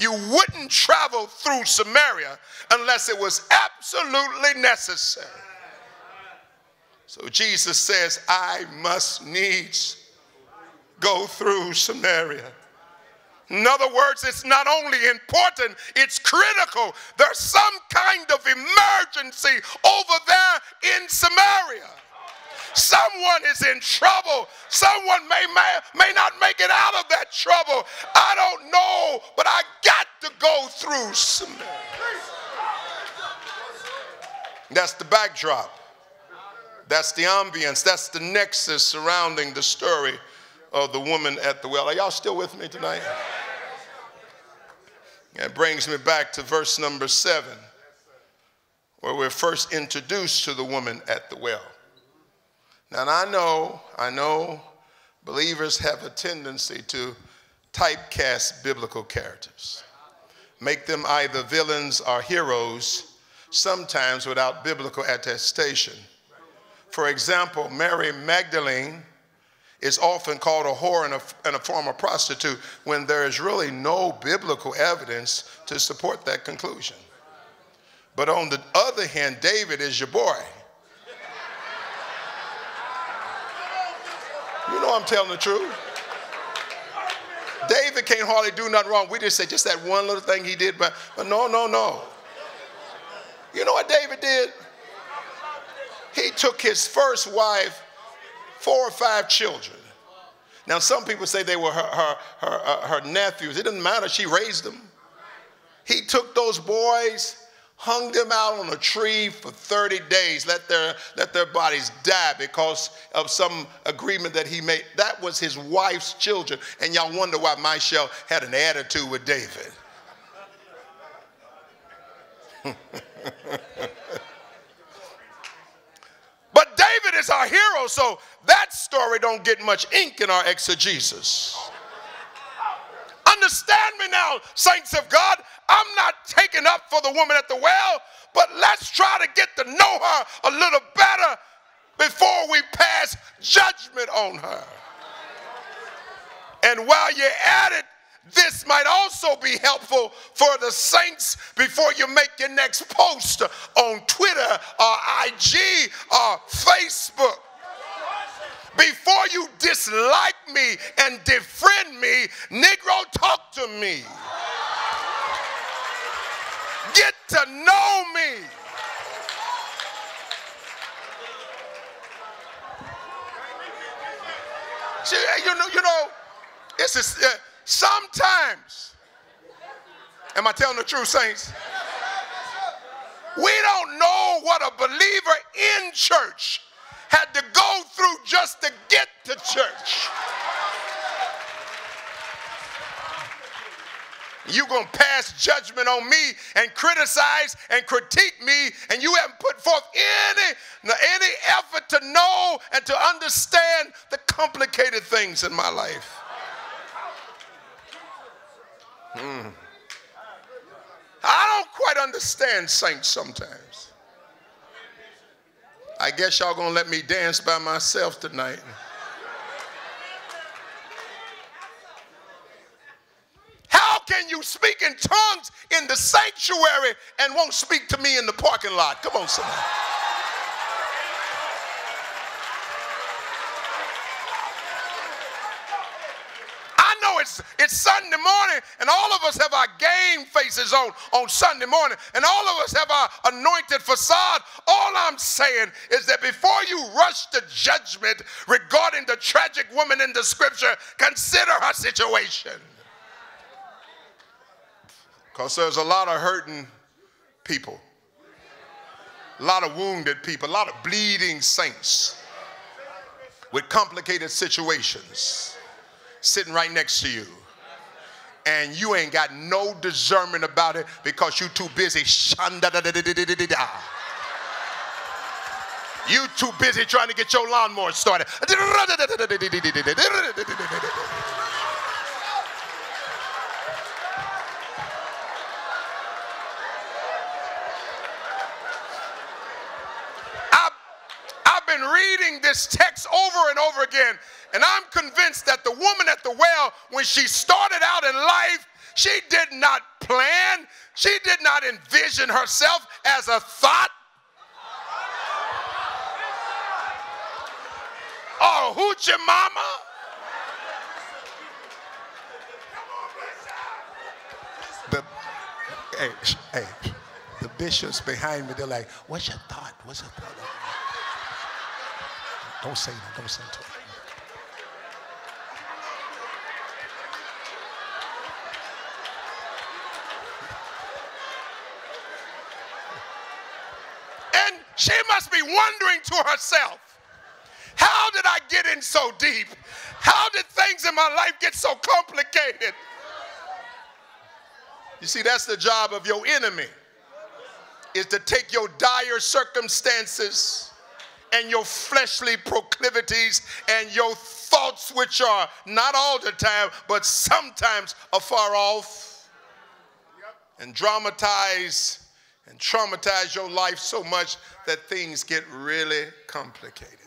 you wouldn't travel through Samaria unless it was absolutely necessary. So Jesus says, I must needs go through Samaria. In other words, it's not only important, it's critical. There's some kind of emergency over there in Samaria. Someone is in trouble. Someone may not make it out of that trouble. I don't know, but I got to go through Samaria. That's the backdrop. That's the ambience. That's the nexus surrounding the story of the woman at the well. Are y'all still with me tonight? That brings me back to verse number 7, where we're first introduced to the woman at the well. Now, I know believers have a tendency to typecast biblical characters, make them either villains or heroes, sometimes without biblical attestation. For example, Mary Magdalene is often called a whore and a former prostitute when there is really no biblical evidence to support that conclusion. But on the other hand, David is your boy. You know I'm telling the truth. David can't hardly do nothing wrong. We just say just that one little thing he did, but no. You know what David did? He took his first wife, 4 or 5 children. Now, some people say they were her nephews. It doesn't matter. She raised them. He took those boys, hung them out on a tree for 30 days, let their bodies die because of some agreement that he made. That was his wife's children. And y'all wonder why Michelle had an attitude with David. But David is our hero, so that story don't get much ink in our exegesis. Understand me now, saints of God. I'm not taking up for the woman at the well, but let's try to get to know her a little better before we pass judgment on her. And while you're at it, this might also be helpful for the saints before you make your next post on Twitter or IG or Facebook. Before you dislike me and defriend me, Negro, talk to me. Get to know me. See, you know, this is sometimes. Am I telling the truth, saints? We don't know what a believer in church had to go through just to get to church. You're going to pass judgment on me and criticize and critique me, and you haven't put forth any effort to know and to understand the complicated things in my life. I don't quite understand saints sometimes. I guess y'all gonna let me dance by myself tonight. How can you speak in tongues in the sanctuary and won't speak to me in the parking lot? Come on, somebody. It's Sunday morning, and all of us have our game faces on Sunday morning, and all of us have our anointed facade. All I'm saying is that before you rush to judgment regarding the tragic woman in the scripture, consider her situation. Because there's a lot of hurting people, a lot of wounded people, a lot of bleeding saints with complicated situations sitting right next to you, and you ain't got no discernment about it because you too busy you too busy trying to get your lawnmower started. I've been reading this text over and over again, and I'm convinced that the woman at the well, when she started out in life, She did not plan. She did not envision herself as a thought. Oh, hoochie mama. Hey, the bishops behind me, they're like, what's your thought? What's your thought? Don't say that. Don't say it to her. And she must be wondering to herself, how did I get in so deep? How did things in my life get so complicated? You see, that's the job of your enemy, is to take your dire circumstances and your fleshly proclivities and your thoughts, which are not all the time, but sometimes afar off, and dramatize and traumatize your life so much that things get really complicated.